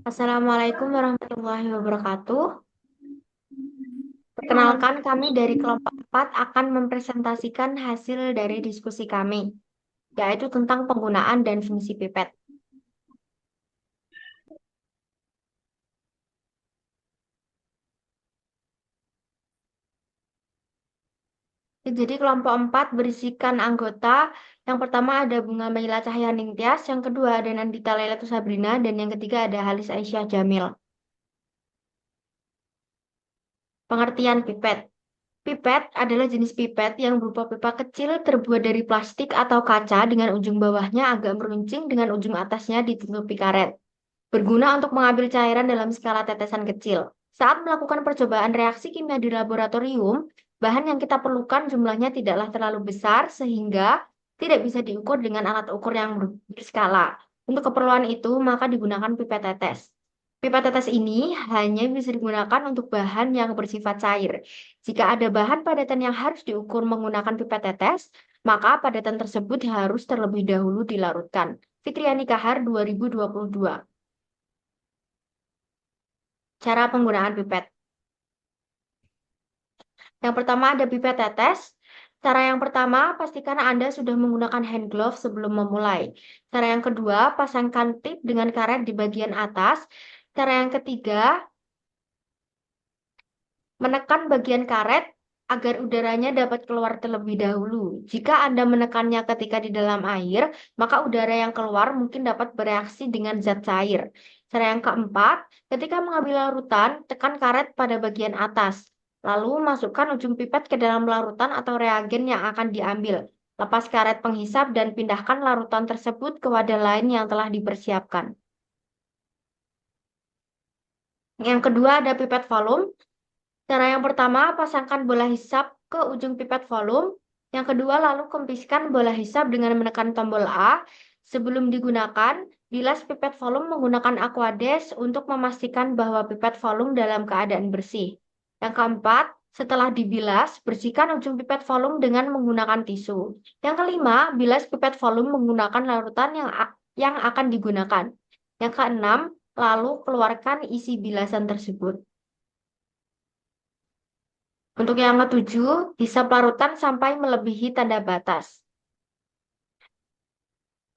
Assalamualaikum warahmatullahi wabarakatuh. Perkenalkan, kami dari kelompok 4 akan mempresentasikan hasil dari diskusi kami, yaitu tentang penggunaan dan fungsi pipet. Jadi kelompok 4 berisikan anggota. Yang pertama ada Bunga Maila Cahyaningtyas, yang kedua ada Nandita Lailatul Sabrina, dan yang ketiga ada Halis Aisyah Jamil. Pengertian pipet. Pipet adalah jenis pipet yang berupa pipa kecil terbuat dari plastik atau kaca dengan ujung bawahnya agak meruncing dengan ujung atasnya ditutupi karet. Berguna untuk mengambil cairan dalam skala tetesan kecil. Saat melakukan percobaan reaksi kimia di laboratorium, bahan yang kita perlukan jumlahnya tidaklah terlalu besar sehingga tidak bisa diukur dengan alat ukur yang berskala. Untuk keperluan itu, maka digunakan pipet tetes. Pipet tetes ini hanya bisa digunakan untuk bahan yang bersifat cair. Jika ada bahan padatan yang harus diukur menggunakan pipet tetes, maka padatan tersebut harus terlebih dahulu dilarutkan. Fitriani Kahar 2022. Cara penggunaan pipet. Yang pertama ada pipet tetes. Cara yang pertama, pastikan Anda sudah menggunakan hand glove sebelum memulai. Cara yang kedua, pasangkan tip dengan karet di bagian atas. Cara yang ketiga, menekan bagian karet agar udaranya dapat keluar terlebih dahulu. Jika Anda menekannya ketika di dalam air, maka udara yang keluar mungkin dapat bereaksi dengan zat cair. Cara yang keempat, ketika mengambil larutan, tekan karet pada bagian atas. Lalu masukkan ujung pipet ke dalam larutan atau reagen yang akan diambil. Lepas karet penghisap dan pindahkan larutan tersebut ke wadah lain yang telah dipersiapkan. Yang kedua ada pipet volume. Cara yang pertama, pasangkan bola hisap ke ujung pipet volume. Yang kedua, lalu kempiskan bola hisap dengan menekan tombol A. Sebelum digunakan, bilas pipet volume menggunakan Aquades untuk memastikan bahwa pipet volume dalam keadaan bersih. Yang keempat, setelah dibilas, bersihkan ujung pipet volume dengan menggunakan tisu. Yang kelima, bilas pipet volume menggunakan larutan yang akan digunakan. Yang keenam, lalu keluarkan isi bilasan tersebut. Untuk yang ketujuh, hisap larutan sampai melebihi tanda batas.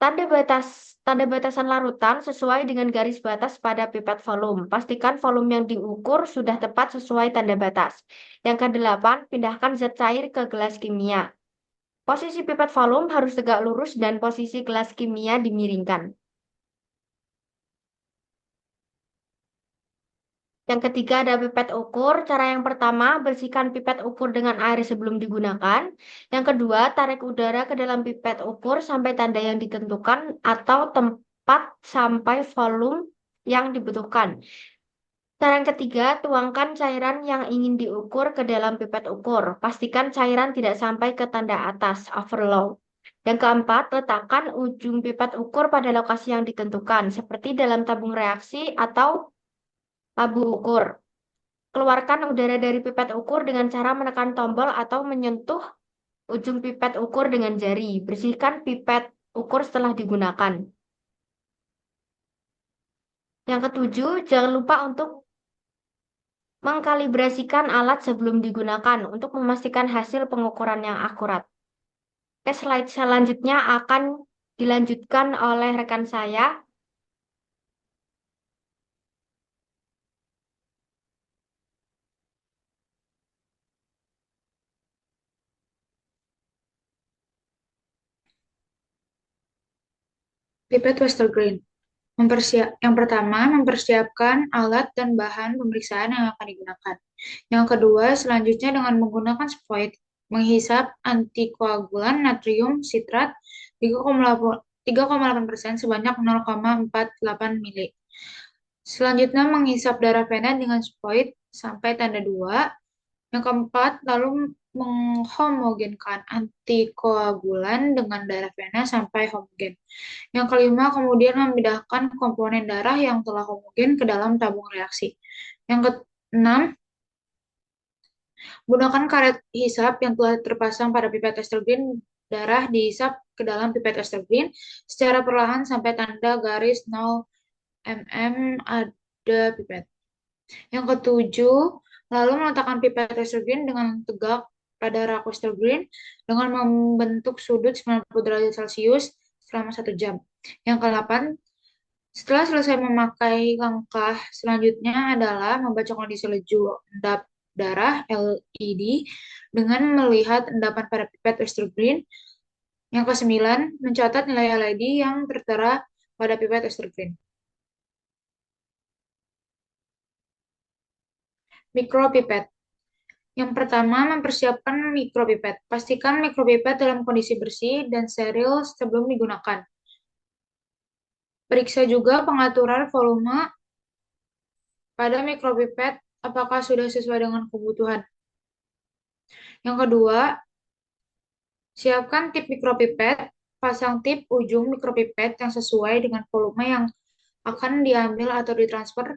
Tanda batas Tanda batasan larutan sesuai dengan garis batas pada pipet volume. Pastikan volume yang diukur sudah tepat sesuai tanda batas. Yang kedelapan, pindahkan zat cair ke gelas kimia. Posisi pipet volume harus tegak lurus dan posisi gelas kimia dimiringkan. Yang ketiga ada pipet ukur. Cara yang pertama, bersihkan pipet ukur dengan air sebelum digunakan. Yang kedua, tarik udara ke dalam pipet ukur sampai tanda yang ditentukan atau tempat sampai volume yang dibutuhkan. Cara yang ketiga, tuangkan cairan yang ingin diukur ke dalam pipet ukur. Pastikan cairan tidak sampai ke tanda atas, overflow. Yang keempat, letakkan ujung pipet ukur pada lokasi yang ditentukan, seperti dalam tabung reaksi atau labu ukur. Keluarkan udara dari pipet ukur dengan cara menekan tombol atau menyentuh ujung pipet ukur dengan jari. Bersihkan pipet ukur setelah digunakan. Yang ketujuh, jangan lupa untuk mengkalibrasikan alat sebelum digunakan untuk memastikan hasil pengukuran yang akurat. Oke, slide selanjutnya akan dilanjutkan oleh rekan saya. Pipet Westergreen. Yang pertama, mempersiapkan alat dan bahan pemeriksaan yang akan digunakan. Yang kedua, selanjutnya dengan menggunakan spuit, menghisap antikoagulan natrium sitrat 3,8% sebanyak 0,48 mili. Selanjutnya, menghisap darah vena dengan spuit sampai tanda 2. Yang keempat, lalu menghomogenkan antikoagulan dengan darah vena sampai homogen. Yang kelima, kemudian memindahkan komponen darah yang telah homogen ke dalam tabung reaksi. Yang keenam, gunakan karet hisap yang telah terpasang pada pipet Westergreen darah dihisap ke dalam pipet Oestrogren secara perlahan sampai tanda garis 0 mm ada pipet. Yang ketujuh, lalu meletakkan pipet Oestrogren dengan tegak pada rak Oestrogren dengan membentuk sudut 90 derajat Celcius selama 1 jam. Yang ke-8, setelah selesai memakai langkah selanjutnya adalah membaca kondisi laju endap darah LED dengan melihat endapan pada pipet Oestrogren. Yang ke-9, mencatat nilai LED yang tertera pada pipet Oestrogren. Mikropipet. Yang pertama, mempersiapkan mikropipet. Pastikan mikropipet dalam kondisi bersih dan steril sebelum digunakan. Periksa juga pengaturan volume pada mikropipet apakah sudah sesuai dengan kebutuhan. Yang kedua, siapkan tip mikropipet. Pasang tip ujung mikropipet yang sesuai dengan volume yang akan diambil atau ditransfer.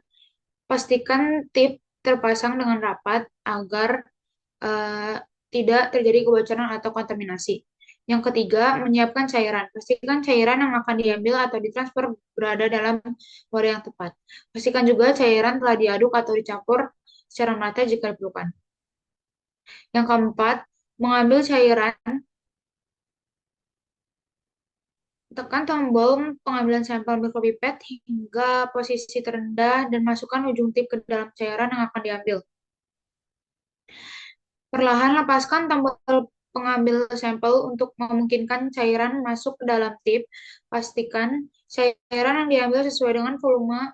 Pastikan tip terpasang dengan rapat agar eh, tidak terjadi kebocoran atau kontaminasi. Yang ketiga, menyiapkan cairan. Pastikan cairan yang akan diambil atau ditransfer berada dalam wadah yang tepat. Pastikan juga cairan telah diaduk atau dicampur secara merata jika diperlukan. Yang keempat, mengambil cairan. Tekan tombol pengambilan sampel mikropipet hingga posisi terendah dan masukkan ujung tip ke dalam cairan yang akan diambil. Perlahan lepaskan tombol pengambil sampel untuk memungkinkan cairan masuk ke dalam tip. Pastikan cairan yang diambil sesuai dengan volume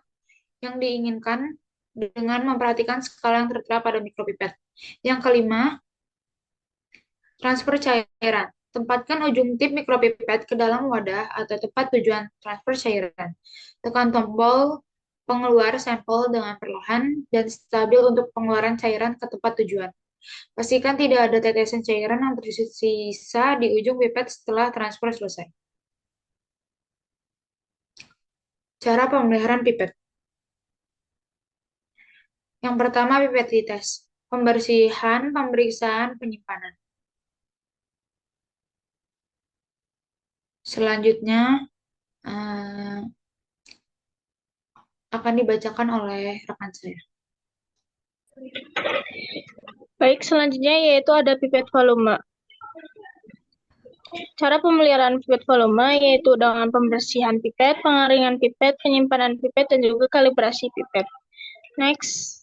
yang diinginkan dengan memperhatikan skala yang tertera pada mikropipet. Yang kelima, transfer cairan. Tempatkan ujung tip mikropipet ke dalam wadah atau tempat tujuan transfer cairan. Tekan tombol pengeluar sampel dengan perlahan dan stabil untuk pengeluaran cairan ke tempat tujuan. Pastikan tidak ada tetesan cairan yang tersisa di ujung pipet setelah transfer selesai. Cara pemeliharaan pipet. Yang pertama, pipet dites. Pembersihan, pemeriksaan, penyimpanan. Selanjutnya akan dibacakan oleh rekan saya. Baik, selanjutnya yaitu ada pipet volume. Cara pemeliharaan pipet volume yaitu dengan pembersihan pipet, pengeringan pipet, penyimpanan pipet, dan juga kalibrasi pipet. Next.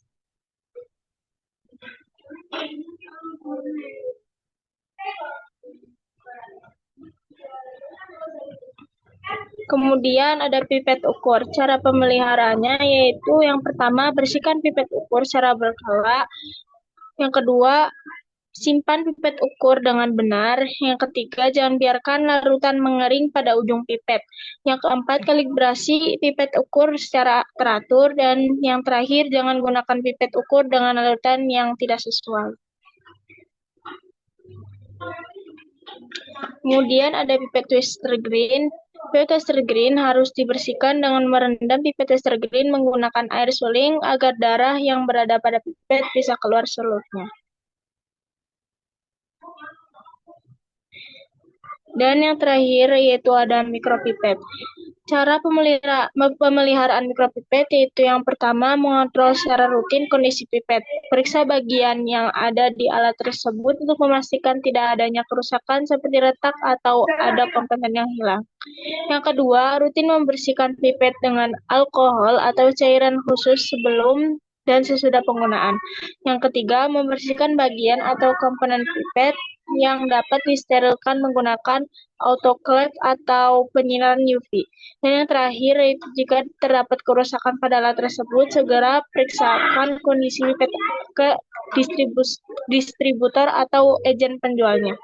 Kemudian ada pipet ukur. Cara pemeliharaannya yaitu yang pertama, bersihkan pipet ukur secara berkala. Yang kedua, simpan pipet ukur dengan benar. Yang ketiga, jangan biarkan larutan mengering pada ujung pipet. Yang keempat, kalibrasi pipet ukur secara teratur. Dan yang terakhir, jangan gunakan pipet ukur dengan larutan yang tidak sesuai. Kemudian ada pipet Oestrogren. Pipet Oestrogren harus dibersihkan dengan merendam pipet Oestrogren menggunakan air suling agar darah yang berada pada pipet bisa keluar seluruhnya. Dan yang terakhir yaitu ada mikropipet. Cara pemeliharaan mikropipet yaitu yang pertama, mengontrol secara rutin kondisi pipet. Periksa bagian yang ada di alat tersebut untuk memastikan tidak adanya kerusakan seperti retak atau ada komponen yang hilang. Yang kedua, rutin membersihkan pipet dengan alkohol atau cairan khusus sebelum dan sesudah penggunaan. Yang ketiga, membersihkan bagian atau komponen pipet yang dapat disterilkan menggunakan autoclave atau penyinaran UV. Dan yang terakhir, yaitu jika terdapat kerusakan pada alat tersebut, segera periksakan kondisi pipet ke distributor atau agen penjualnya.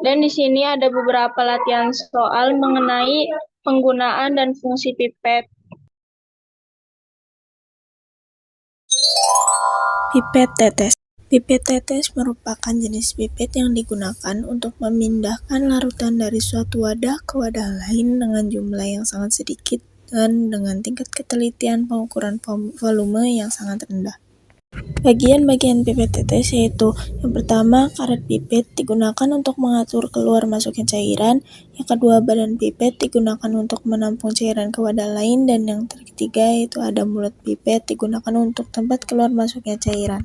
Dan di sini ada beberapa latihan soal mengenai penggunaan dan fungsi pipet. Pipet tetes. Pipet tetes merupakan jenis pipet yang digunakan untuk memindahkan larutan dari suatu wadah ke wadah lain dengan jumlah yang sangat sedikit dan dengan tingkat ketelitian pengukuran volume yang sangat rendah. Bagian-bagian pipet tetes yaitu yang pertama, karet pipet digunakan untuk mengatur keluar masuknya cairan, yang kedua, badan pipet digunakan untuk menampung cairan ke wadah lain, dan yang ketiga yaitu ada mulut pipet digunakan untuk tempat keluar masuknya cairan.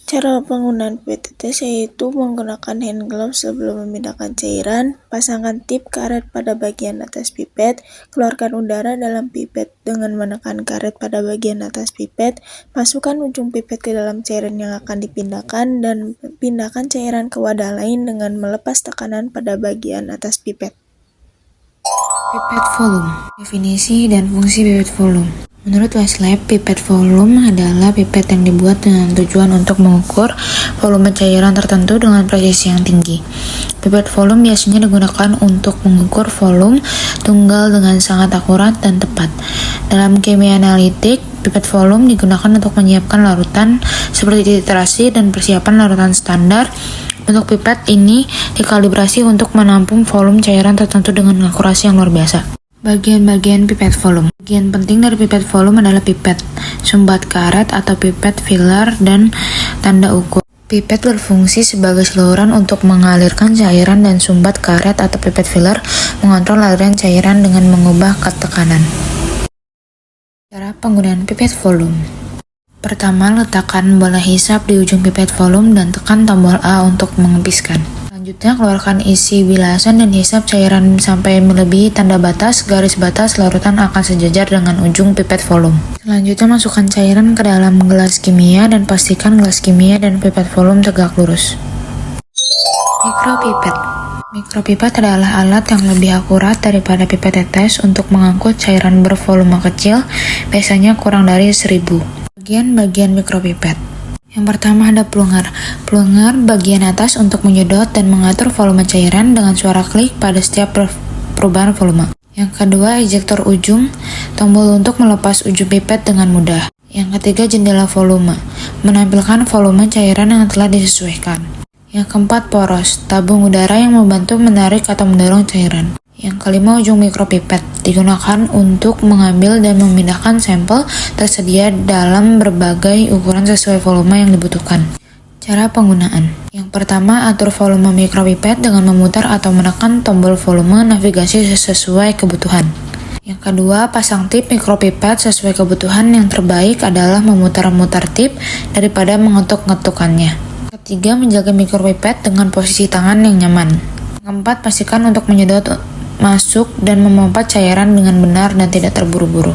Cara penggunaan pipet tetes yaitu menggunakan hand glove sebelum memindahkan cairan, pasangkan tip karet pada bagian atas pipet, keluarkan udara dalam pipet dengan menekan karet pada bagian atas pipet, masukkan ujung pipet ke dalam cairan yang akan dipindahkan, dan pindahkan cairan ke wadah lain dengan melepas tekanan pada bagian atas pipet. Pipet volume. Definisi dan fungsi pipet volume. Menurut Westlake, pipet volume adalah pipet yang dibuat dengan tujuan untuk mengukur volume cairan tertentu dengan presisi yang tinggi. Pipet volume biasanya digunakan untuk mengukur volume tunggal dengan sangat akurat dan tepat. Dalam kimia analitik, pipet volume digunakan untuk menyiapkan larutan seperti titrasi dan persiapan larutan standar. Untuk pipet ini dikalibrasi untuk menampung volume cairan tertentu dengan akurasi yang luar biasa. Bagian-bagian pipet volume. Bagian penting dari pipet volume adalah pipet, sumbat karet atau pipet filler, dan tanda ukur. Pipet berfungsi sebagai saluran untuk mengalirkan cairan, dan sumbat karet atau pipet filler mengontrol aliran cairan dengan mengubah tekanan. Cara penggunaan pipet volume. Pertama, letakkan bola hisap di ujung pipet volume dan tekan tombol A untuk mengepiskan. Selanjutnya, keluarkan isi bilasan dan hisap cairan sampai melebihi tanda batas. Garis batas larutan akan sejajar dengan ujung pipet volume. Selanjutnya, masukkan cairan ke dalam gelas kimia dan pastikan gelas kimia dan pipet volume tegak lurus. Mikropipet. Mikropipet adalah alat yang lebih akurat daripada pipet tetes untuk mengangkut cairan bervolume kecil, biasanya kurang dari 1000. Bagian-bagian mikropipet. Yang pertama ada plunger. Plunger bagian atas untuk menyedot dan mengatur volume cairan dengan suara klik pada setiap perubahan volume. Yang kedua, ejector ujung, tombol untuk melepas ujung pipet dengan mudah. Yang ketiga, jendela volume, menampilkan volume cairan yang telah disesuaikan. Yang keempat, poros, tabung udara yang membantu menarik atau mendorong cairan. Yang kelima, ujung mikropipet, digunakan untuk mengambil dan memindahkan sampel tersedia dalam berbagai ukuran sesuai volume yang dibutuhkan. Cara penggunaan. Yang pertama, atur volume mikropipet dengan memutar atau menekan tombol volume navigasi sesuai kebutuhan. Yang kedua, pasang tip mikropipet sesuai kebutuhan. Yang terbaik adalah memutar-mutar tip daripada mengetuk-ngetukannya. Ketiga, menjaga mikropipet dengan posisi tangan yang nyaman. Keempat, pastikan untuk menyedot masuk dan memompa cairan dengan benar dan tidak terburu-buru.